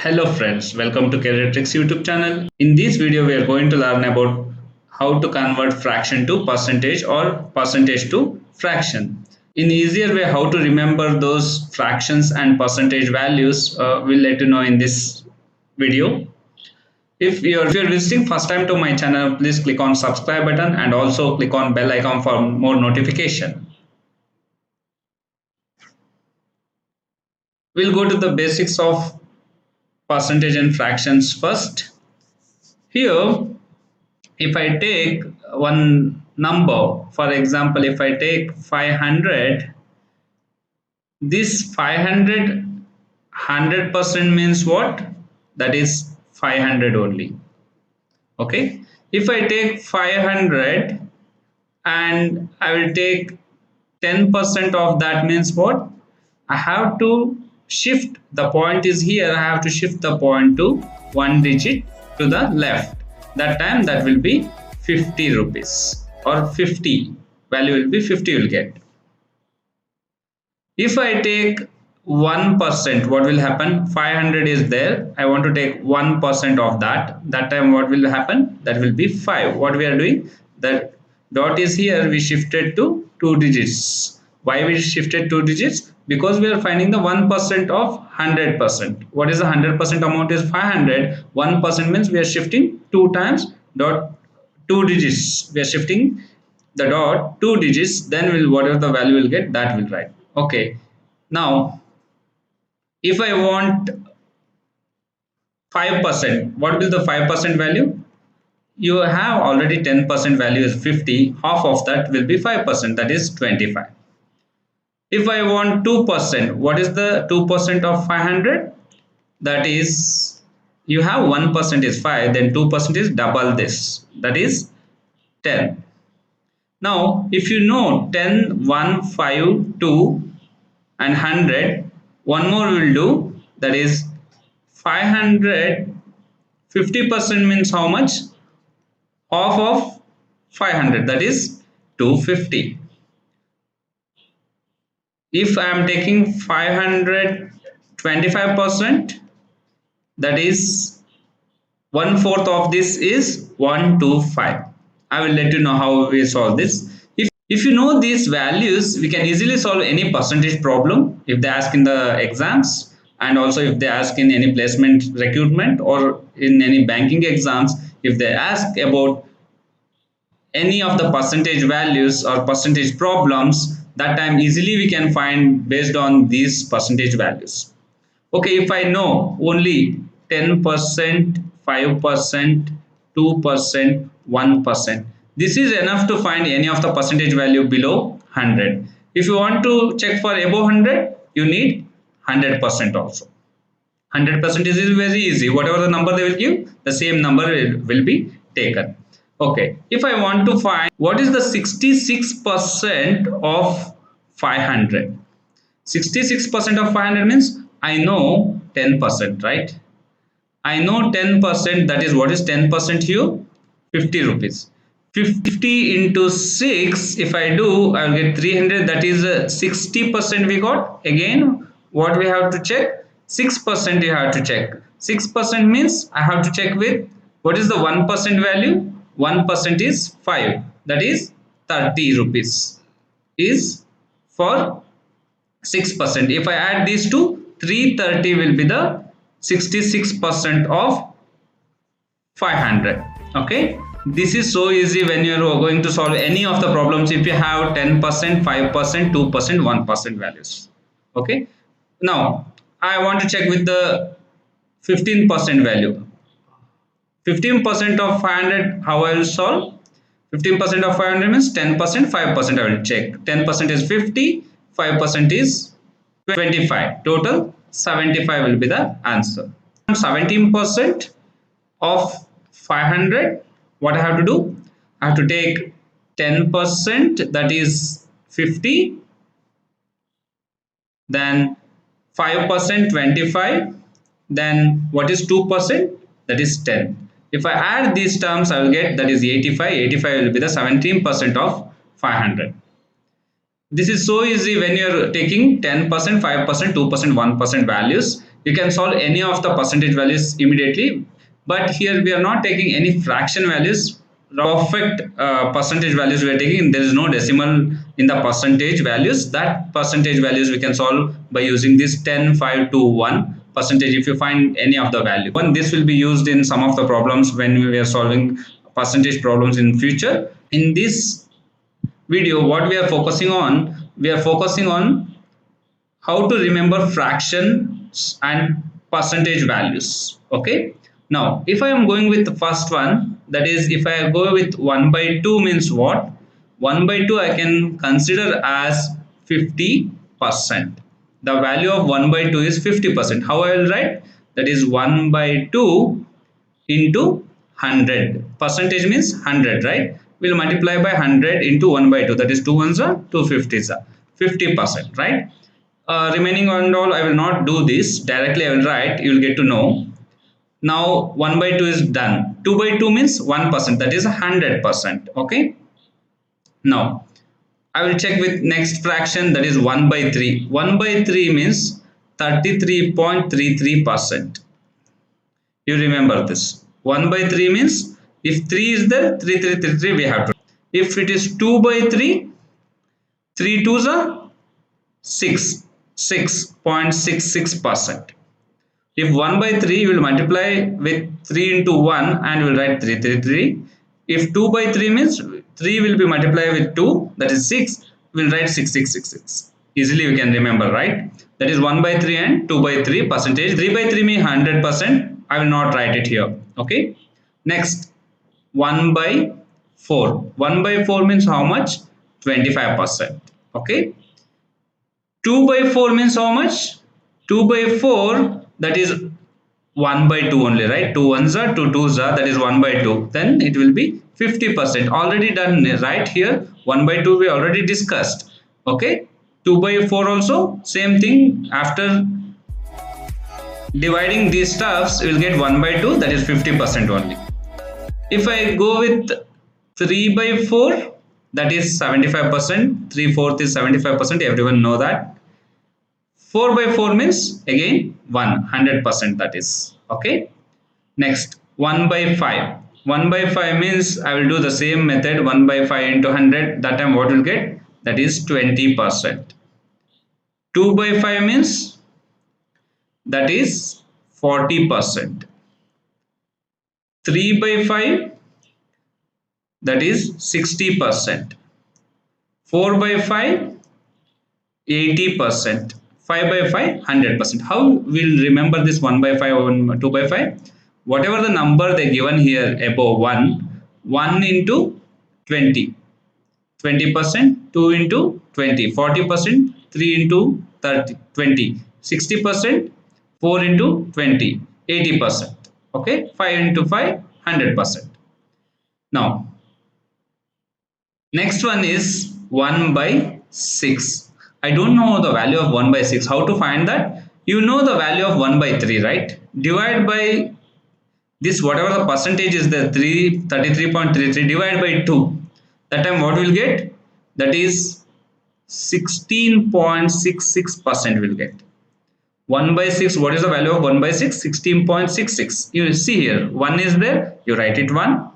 Hello friends, welcome to Career Tricks YouTube channel. In this video we are going to learn about how to convert fraction to percentage or percentage to fraction. In easier way how to remember those fractions and percentage values we'll let you know in this video. If you're visiting first time to my channel, please click on subscribe button and also click on bell icon for more notification. We'll go to the basics of percentage and fractions first. Here if I take one number, for example, if I take 500, this 500, 100% means what? That is 500 only. Okay. If I take 500 and I will take 10% of that means what? I have to shift, the point is here, I have to shift the point to one digit to the left. That time that will be 50 rupees or 50, value will be 50 you will get. If I take 1%, what will happen? 500 is there, I want to take 1% of that time what will happen? That will be 5. What we are doing, that dot is here, we shifted to 2 digits. Why we shifted 2 digits? Because we are finding the 1% of 100%. What is the 100% amount is 500. 1% means we are shifting 2 times dot 2 digits. We are shifting the dot 2 digits, then will whatever the value will get, that will write. Okay. Now if I want 5%, what will the 5% value? You have already 10% value is 50, half of that will be 5%, that is 25. If I want 2%, what is the 2% of 500? That is, you have 1% is 5, then 2% is double this, that is 10. Now if you know 10, 1, 5, 2 and 100, one more will do, that is 500, 50% means how much? Half of 500, that is 250. If I am taking 500, 25%, that is 1/4 of this is 125. I will let you know how we solve this. If you know these values, we can easily solve any percentage problem if they ask in the exams, and also if they ask in any placement recruitment or in any banking exams, if they ask about any of the percentage values or percentage problems, that time easily we can find based on these percentage values. Okay, if I know only 10%, 5%, 2%, 1%, this is enough to find any of the percentage value below 100. If you want to check for above 100, you need 100% also. 100% is very easy. Whatever the number they will give, the same number will be taken. Okay, if I want to find what is the 66% of 500, 66% of 500 means I know 10%, right? I know 10%, that is what is 10% here? 50 rupees. 50 into 6, if I do, I will get 300, that is 60% we got. Again, what we have to check? 6% you have to check. 6% means I have to check with what is the 1% value? 1% is 5, that is 30 rupees is for 6%. If I add these two, 330 will be the 66% of 500. Okay, this is so easy when you are going to solve any of the problems if you have 10%, 5%, 2%, 1% values. Okay, now I want to check with the 15% value. 15% of 500, how I will solve? 15% of 500 means 10%, 5% I will check. 10% is 50, 5% is 25. Total 75 will be the answer. 17% of 500, what I have to do? I have to take 10%, that is 50, then 5% 25, then what is 2%? That is 10. If I add these terms, I will get, that is 85. 85 will be the 17% of 500. This is so easy when you are taking 10%, 5%, 2%, 1% values. You can solve any of the percentage values immediately, but here we are not taking any fraction values. Perfect percentage values we are taking. There is no decimal in the percentage values. That percentage values we can solve by using this 10, 5, 2, 1 percentage. If you find any of the value, one, this will be used in some of the problems when we are solving percentage problems in future. In this video, what we are focusing on, how to remember fractions and percentage values. Okay, now if I am going with the first one, that is, if I go with 1 by 2 means what? 1 by 2 I can consider as 50%. The value of 1 by 2 is 50%. How I will write? That is 1 by 2 into 100. Percentage means 100, right? We'll multiply by 100 into 1 by 2. That is 2 ones are 2 50s are 50%, right? Remaining on all, I will not do this directly. I will write. You will get to know. Now 1 by 2 is done. 2 by 2 means 1%. That is 100%. Okay. Now I will check with next fraction, that is 1 by 3. 1 by 3 means 33.33%. You remember this. 1 by 3 means if 3 is there, 3333 we have to. If it is 2 by 3, 3 2s are 6.66%. If 1 by 3, you will multiply with 3 into 1 and you will write 333. If 2 by 3 means 3 will be multiplied with 2, that is 6, we will write 6666. Easily we can remember, right? That is 1 by 3 and 2 by 3 percentage. 3 by 3 means 100%. I will not write it here. Okay. Next, 1 by 4. 1 by 4 means how much? 25%. Okay. 2 by 4 means how much? 2 by 4, that is 1 by 2 only, right? 2 ones are 2 2s are, that is 1 by 2. Then it will be 50%. Already done, right? Here 1 by 2 we already discussed. Okay. 2 by 4 also same thing. After dividing these stuffs, you will get 1 by 2, that is 50% only. If I go with 3 by 4, that is 75%. 3/4 is 75%. Everyone know that. 4 by 4 means again 100%, that is. Okay. Next, 1 by 5. 1 by 5 means I will do the same method, 1 by 5 into 100. That time what will get? That is 20%. 2 by 5 means that is 40%. 3 by 5, that is 60%. 4 by 5, 80%. 5 by 5, 100%. How we'll remember this 1 by 5 or 2 by 5? Whatever the number they given here above 1 into 20. 20%, 2 into 20, 40%, 3 into 30, 20, 60%, 4 into 20, 80%. Okay, 5 into 5, 100%. Now, next one is 1 by 6. I don't know the value of 1 by 6. How to find that? You know the value of 1 by 3, right? Divide by this, whatever the percentage is there, 33.33, divide by 2. That time what will get? That is 16.66% will get. 1 by 6, what is the value of 1 by 6? 16.66. You see here, 1 is there, you write it 1.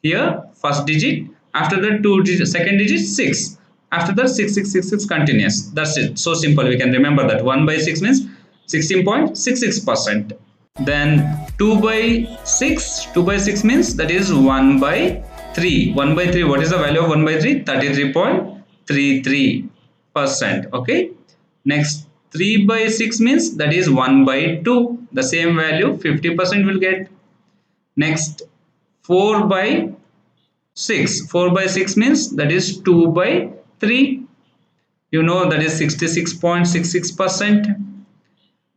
Here, first digit, after that 2 digit, second digit 6. After that 6666 continuous. That's it. So simple, we can remember that 1 by 6 means 16.66%. Then 2 by 6, 2 by 6 means that is 1 by 3. 1 by 3, what is the value of 1 by 3? 33.33%. Okay. Next, 3 by 6 means that is 1 by 2. The same value, 50% will get. Next, 4 by 6. 4 by 6 means that is 2 by 3. You know that is 66.66%.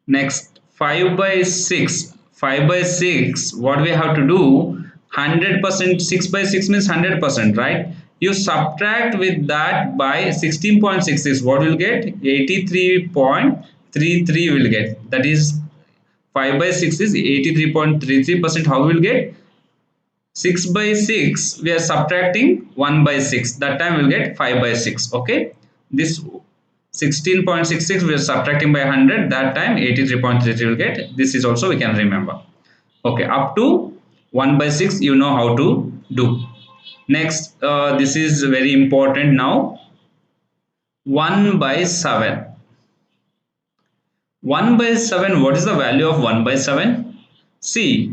Next, 5 by 6. 5 by 6, what we have to do? 100%. 6 by 6 means 100%, right? You subtract with that by 16.66. What will get? 83.33 will get. That is 5 by 6 is 83.33%. How will get? 6 by 6, we are subtracting 1 by 6. That time we will get 5 by 6. Okay. This 16.66 we are subtracting by 100, that time 83.33 will get. This is also we can remember. Okay, up to 1 by 6 you know how to do. Next, this is very important now. 1 by 7. 1 by 7, what is the value of 1 by 7? See,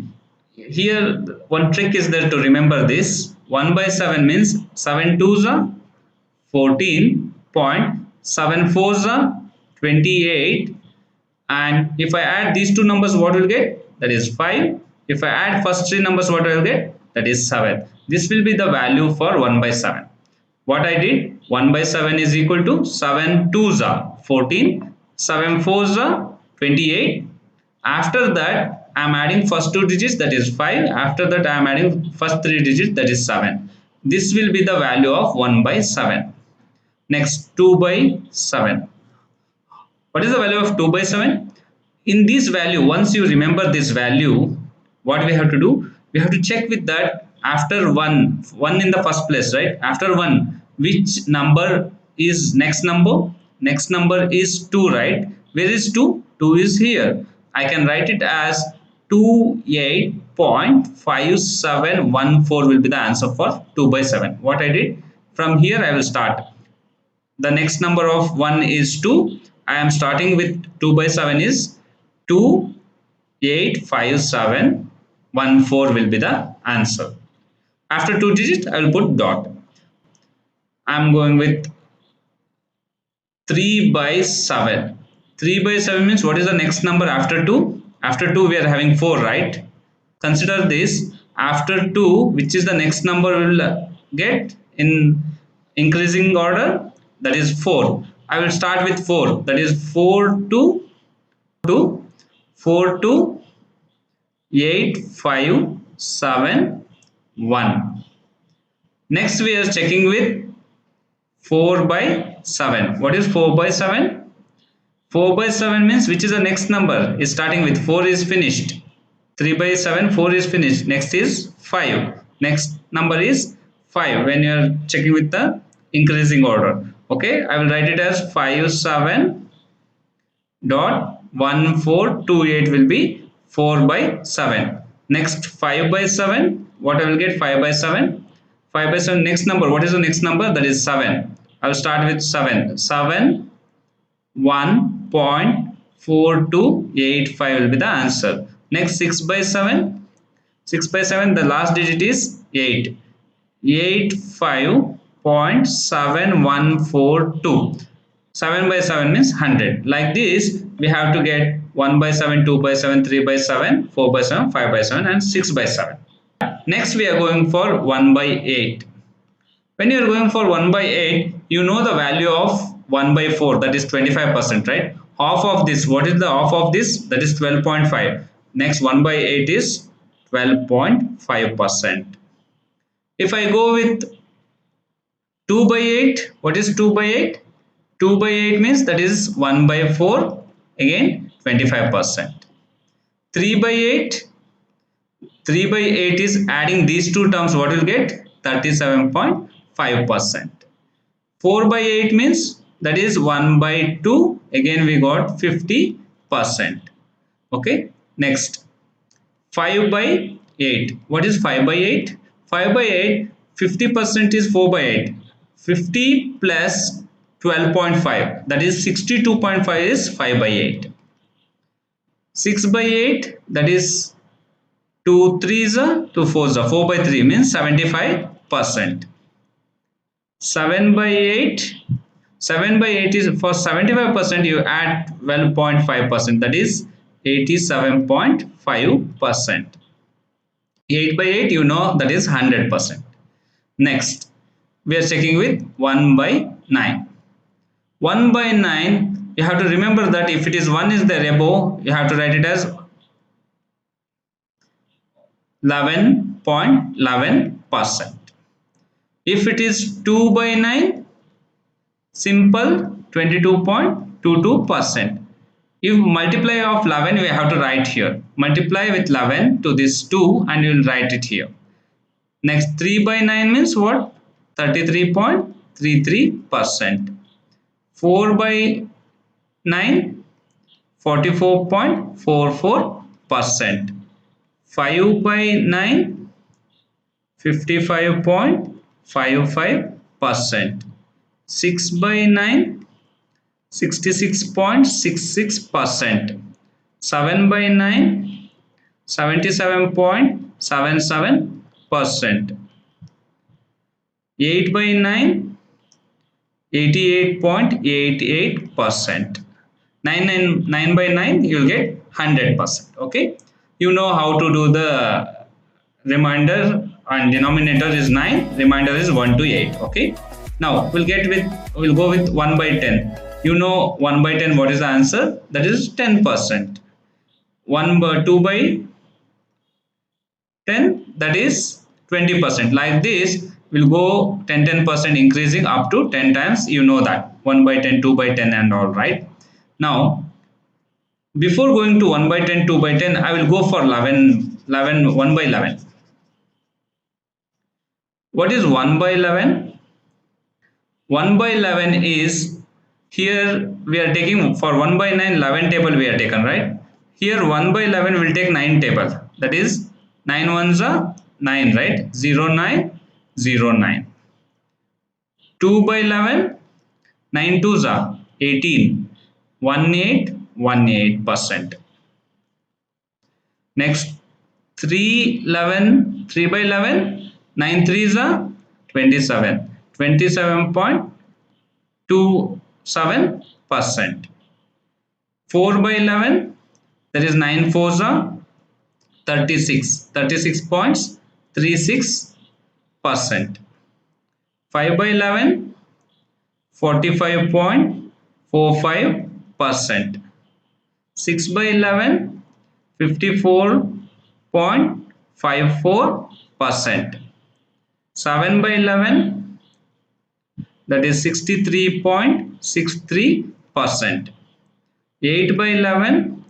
here one trick is there to remember this. 1 by 7 means 7 twos are 14, 0.74s are 28, and if I add these two numbers, what will get? That is 5. If I add first three numbers, what I will get? That is 7. This will be the value for 1 by 7. What I did, 1 by 7 is equal to 7 twos are 14, 7 fours are 28. After that, I am adding first two digits, that is 5. After that, I am adding first three digits, that is 7. This will be the value of 1 by 7. Next, 2 by 7. What is the value of 2 by 7? In this value, once you remember this value, what we have to do? We have to check with that after 1 in the first place, right? After 1, which number is next number? Next number is 2, right? Where is 2? 2 is here. I can write it as 28.5714 will be the answer for 2 by 7. What I did? From here I will start. The next number of 1 is 2. I am starting with 2 by 7 is 285714 will be the answer. After 2 digits, I will put dot. I am going with 3 by 7. 3 by 7 means what is the next number after 2? After 2 we are having 4, right? Consider this. After 2, which is the next number we will get in increasing order? That is 4. I will start with 4. That is 4 to 8, 5, 7, 1. Next we are checking with 4 by 7. What is 4 by 7? 4 by 7 means which is the next number? Is starting with 4 is finished. 3 by 7, 4 is finished. Next is 5. Next number is 5 when you are checking with the increasing order. Okay, I will write it as 57.1428 will be 4 by 7. Next 5 by 7, what I will get? 5 by 7. 5 by 7, next number, what is the next number? That is 7. I will start with 7. 7, 1.4285 will be the answer. Next 6 by 7. 6 by 7, the last digit is 8. 85.7142. 7 by 7 means 100. Like this, we have to get 1 by 7, 2 by 7, 3 by 7, 4 by 7, 5 by 7 and 6 by 7. Next we are going for 1 by 8. When you are going for 1 by 8, you know the value of 1 by 4, that is 25%, right? Half of this, what is the half of this? That is 12.5. Next 1 by 8 is 12.5%. If I go with 2 by 8, what is 2 by 8? 2 by 8 means that is 1 by 4, again 25%. 3 by 8, 3 by 8 is adding these two terms, what will get? 37.5%. 4 by 8 means that is 1 by 2, again we got 50%. Okay, next 5 by 8. What is 5 by 8? 5 by 8, 50% is 4 by 8. 50 plus 12.5, that is 62.5 is 5 by 8. 6 by 8, that is 2 3s are 2 4s are 4 by 3 means 75%. 7 by 8, 7 by 8 is for 75%, you add 12.5%, that is 87.5%. 8 by 8 you know that is 100%. Next we are checking with 1 by 9. 1 by 9, you have to remember that if it is 1 is there above, you have to write it as 11.11%. If it is 2 by 9, simple 22.22%. If multiply of 11, we have to write here. Multiply with 11 to this 2 and you will write it here. Next 3 by 9 means what? 33.33%. 4 by 9, 44.44%. 5 by 9, 55.55%. 6 by 9, 66.66%. 7 by 9, 77.77%. 8 by 9, 88.88%. 9 by 9, you'll get 100%. Okay, you know how to do the remainder, and denominator is 9, remainder is 1 to 8. Okay, now we'll go with 1 by 10. You know 1 by 10, what is the answer? That is 10%. 1 by 2 by 10, that is 20%. Like this will go 10% increasing up to 10 times. You know that 1 by 10, 2 by 10 and all, right? Now before going to 1 by 10, 2 by 10, I will go for 11, 1 by 11. What is 1 by 11? 1 by 11 is, here we are taking for 1 by 9, 11 table we are taken, right? Here 1 by 11 will take 9 table. That is 9 ones are 9, right? 0 9 0 9. 2 by 11, 9 twos are 18, 18%. Next 3 by 11, 9 threes are 27, 27.27%. 4 by 11, that is 9 fours are 36, 36.36%. 5 by 11, 45.45%. 6 by 11, 54.54%. 7 by 11, that is 63.63%. 8 by 11,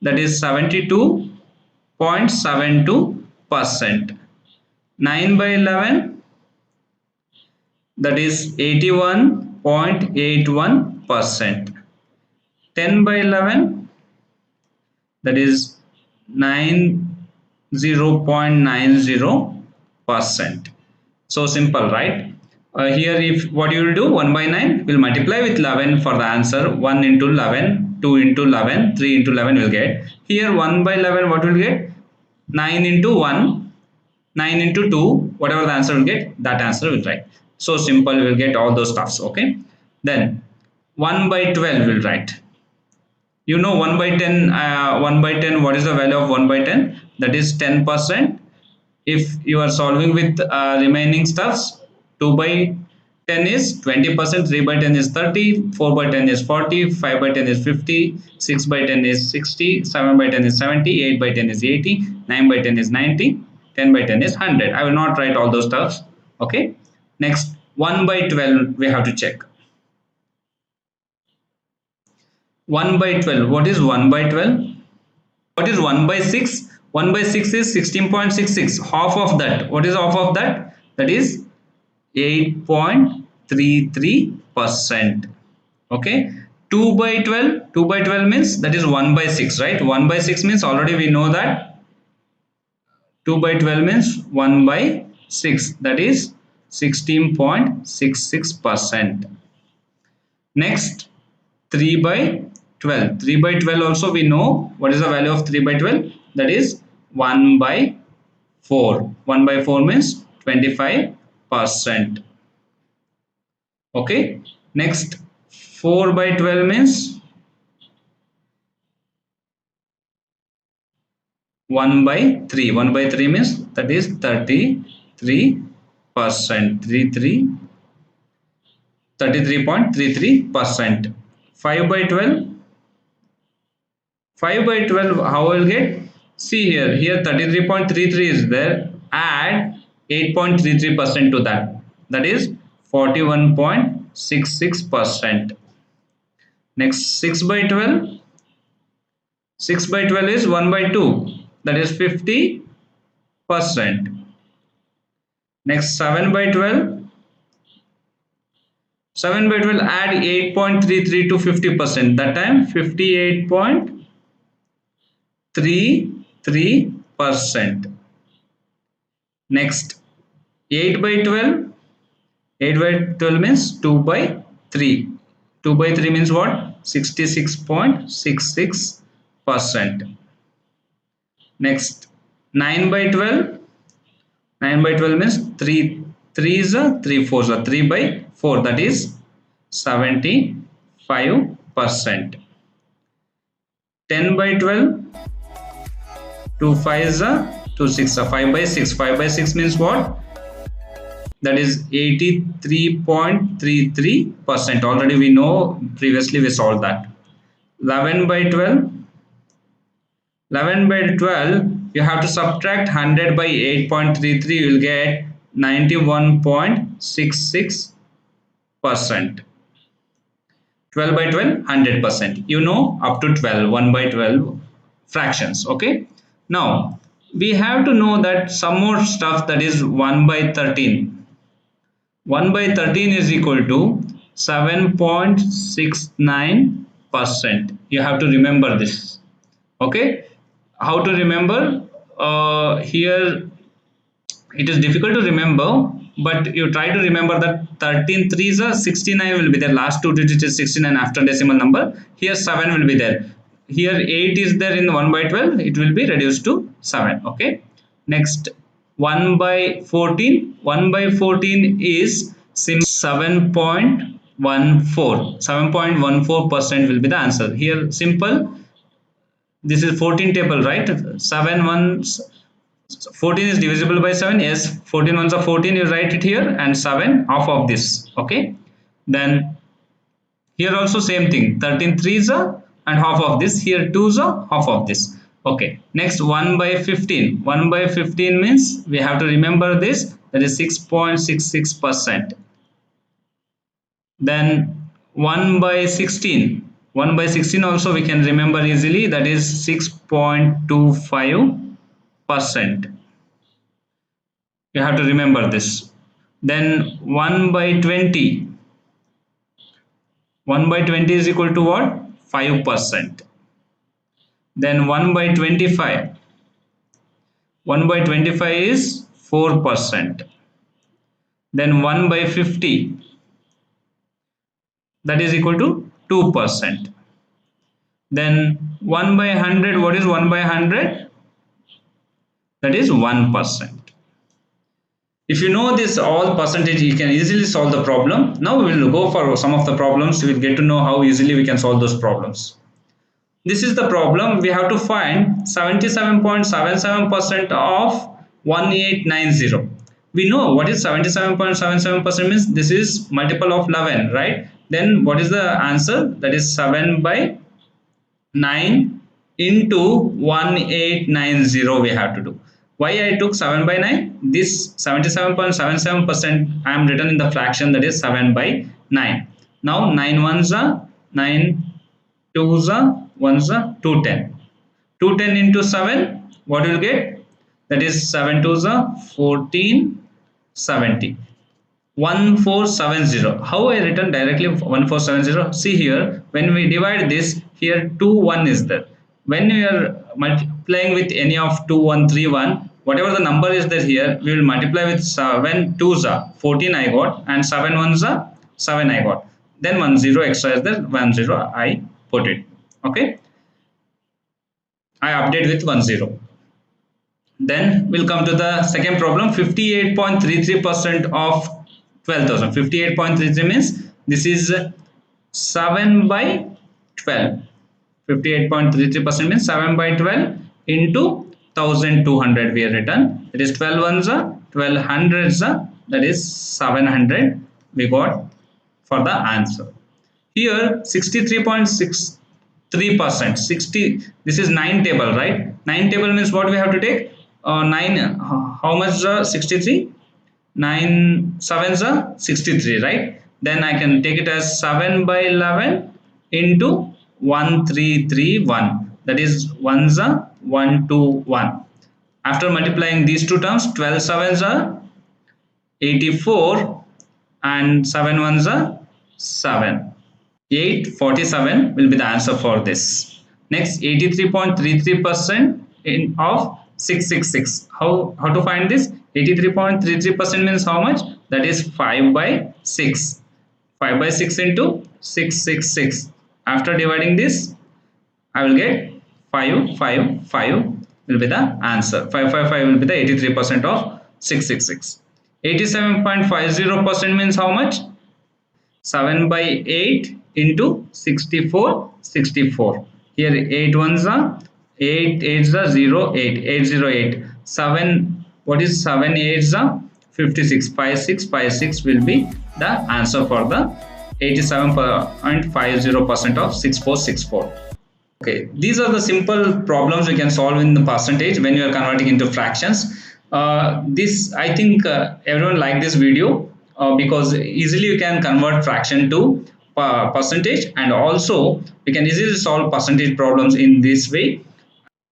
that is 72.72%. 9 by 11, that is 81.81%. 10 by 11, that is 90.90%. So simple, right? Here if what you will do, 1 by 9 will multiply with 11 for the answer. 1 into 11, 2 into 11, 3 into 11 will get. Here 1 by 11 what will get? 9 into 1, 9 into 2, whatever the answer will get, that answer will write. So simple, we will get all those stuffs. Okay, then 1 by 12 will write. You know 1 by 10, 1 by 10, what is the value of 1 by 10? That is 10%. If you are solving with remaining stuffs, 2 by 10 is 20%, 3 by 10 is 30, 4 by 10 is 40, 5 by 10 is 50, 6 by 10 is 60, 7 by 10 is 70, 8 by 10 is 80, 9 by 10 is 90, 10 by 10 is 100. I will not write all those stuffs. Okay, next 1 by 12 we have to check. 1 by 12, what is 1 by 12? What is 1 by 6? 1 by 6 is 16.66. Half of that, what is half of that? That is 8.33%. Okay, 2 by 12, 2 by 12 means that is 1 by 6, right? 1 by 6 means already we know that 2 by 12 means 1 by 6, that is 16.66%. Next 3 by 12, 3 by 12 also we know what is the value of 3 by 12, that is 1 by 4. 1 by 4 means 25%. Okay, next 4 by 12 means 1 by 3. 1 by 3 means that is 33%. 33.33%. 5 by 12, 5 by 12 how I will get? See here 33.33 is there, add 8.33% to that, that is 41.66%. Next 6 by 12, 6 by 12 is 1 by 2, that is 50%. Next 7 by 12, 7 by 12, add 8.33 to 50%. That time 58.33%. Next, 8 by 12. 8 by 12 means 2 by 3. 2 by 3 means what? 66.66%. Next, 9 by 12. 9 by 12 means 3 3 is a 3 4 is a 3 by 4, that is 75%. 10 by 12, 2 5 is a 2 6 is a 5 by 6. 5 by 6 means what? That is 83.33%. Already we know, previously we solved that. 11 by 12. 11 by 12, you have to subtract 100 by 8.33, you will get 91.66%. 12 by 12, 100%. You know, up to 12, 1 by 12 fractions. Okay. Now we have to know that some more stuff, that is 1 by 13. 1 by 13 is equal to 7.69%. You have to remember this. Okay. How to remember? Here it is difficult to remember, but you try to remember that 13 3s are 69 will be there. Last two digits is 69 after decimal number. Here 7 will be there. Here 8 is there in 1 by 12. It will be reduced to 7. Okay. Next, 1 by 14. 1 by 14 is 7.14. 7.14% will be the answer. Here simple. This is 14 table, right? 7 ones, 14 is divisible by 7. Yes, 14 ones are 14. You write it here, and 7 half of this. Okay. Then here also same thing. 13 threes are and half of this. Here 2s are half of this. Okay. Next, 1 by 15. 1 by 15 means we have to remember this. That is 6.66%. Then 1 by 16. 1 by 16 also we can remember easily, that is 6.25%. You have to remember this. Then 1 by 20. 1 by 20 is equal to what? 5%. Then 1 by 25. 1 by 25 is 4%. Then 1 by 50. That is equal to 2%. Then 1 by 100, what is 1 by 100? That is 1%. If you know this all percentage, you can easily solve the problem. Now we will go for some of the problems. We will get to know how easily we can solve those problems. This is the problem. We have to find 77.77% of 1890. We know what is 77.77% means. This is multiple of 11, right? Then what is the answer? That is 7 by 9 into 1890 we have to do. Why I took 7 by 9? This 77.77% I am written in the fraction, that is 7 by 9. Now 9 ones are 9, 2s are 1s are 210. 210 into 7, what will you get? That is 7 2s are 1470. 1470. How I written directly 1470? See here, when we divide this, here 2 1 is there. When we are multiplying with any of 2 1 3 1, whatever the number is there here, we will multiply with 7 2s are 14 I got, and 7 1s are 7 I got. Then 1 0 extra is there, 1 0 I put it. Okay. I update with 1 0. Then we'll come to the second problem. 58.33% of 12,000. 58.33 means this is 7 by 12. 58.33% means 7 by 12 into 1200 we have written. It is 12 ones, 12 hundreds, that is 700 we got for the answer. Here 63.63%. 60. This is 9 table, right? 9 table means what we have to take? 9. How much? 63. 9 sevens are 63, right? Then I can take it as 7 by 11 into 1331. That is 1s are 1 2 1. After multiplying these two terms, 12 sevens are 84 and 7 ones are 7. 847 will be the answer for this. Next, 83.33% in of 666. How to find this? 83.33% means how much? That is 5 by 6. 5 by 6 into 666. After dividing this, I will get 555 will be the answer. 555 will be the 83% of 666. 87.50% means how much? 7 by 8 into 64. Here 8 ones are 8 8s are 0 8 808. 7, what is 7 8s are 56. 5656 will be the answer for the 87.50% of 6464. Okay, these are the simple problems we can solve in the percentage when you are converting into fractions. This, I think, everyone like this video because easily you can convert fraction to percentage, and also you can easily solve percentage problems in this way.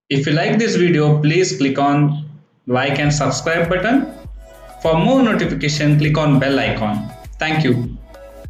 If you like this video, please click on like and subscribe button. For more notification, click on bell icon. Thank you.